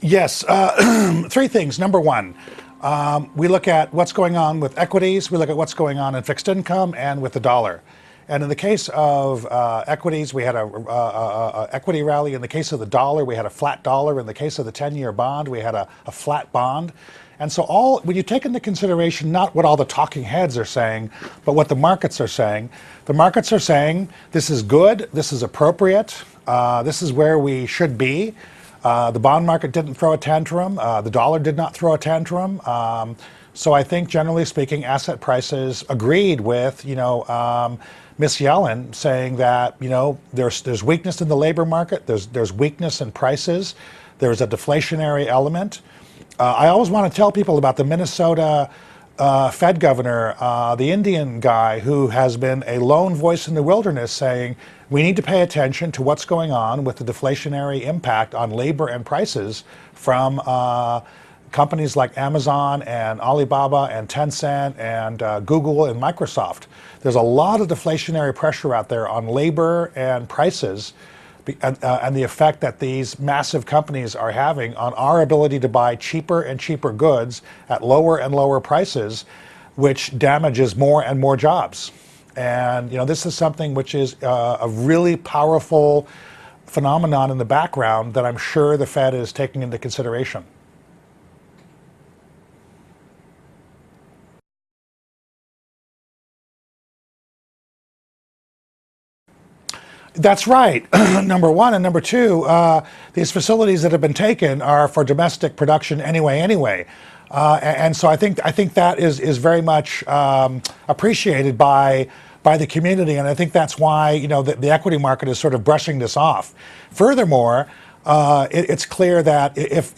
Yes, three things. Number one, we look at what's going on with equities, we look at what's going on in fixed income and with the dollar. And in the case of equities, we had a equity rally. In the case of the dollar, we had a flat dollar. In the case of the 10-year bond, we had a flat bond. And so when you take into consideration not what all the talking heads are saying, but what the markets are saying, the markets are saying this is good, this is appropriate, this is where we should be. The bond market didn't throw a tantrum. The dollar did not throw a tantrum. So I think, generally speaking, asset prices agreed with, Miss Yellen saying that, there's weakness in the labor market, there's weakness in prices, there's a deflationary element. I always want to tell people about the Minnesota Fed governor, the Indian guy who has been a lone voice in the wilderness saying we need to pay attention to what's going on with the deflationary impact on labor and prices from companies like Amazon and Alibaba and Tencent and Google and Microsoft. There's a lot of deflationary pressure out there on labor and prices and the effect that these massive companies are having on our ability to buy cheaper and cheaper goods at lower and lower prices, which damages more and more jobs. And this is something which is a really powerful phenomenon in the background that I'm sure the Fed is taking into consideration. That's right, number one. And number two, these facilities that have been taken are for domestic production anyway. And so I think that is very much appreciated by the community, and I think that's why the equity market is sort of brushing this off. Furthermore, it's clear that if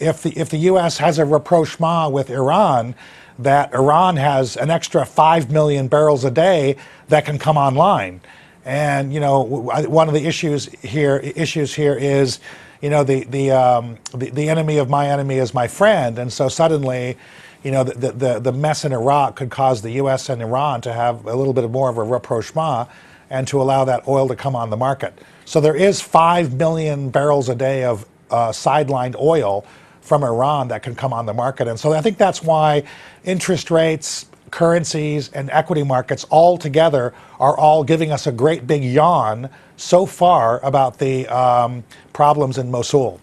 the U.S. has a rapprochement with Iran, that Iran has an extra 5 million barrels a day that can come online. And one of the issues here is the enemy of my enemy is my friend, and so suddenly the mess in Iraq could cause the U.S. and Iran to have a little bit more of a rapprochement and to allow that oil to come on the market. So there is 5 million barrels a day of sidelined oil from Iran that can come on the market, and so I think that's why interest rates, currencies, and equity markets all together are all giving us a great big yawn so far about the problems in Mosul.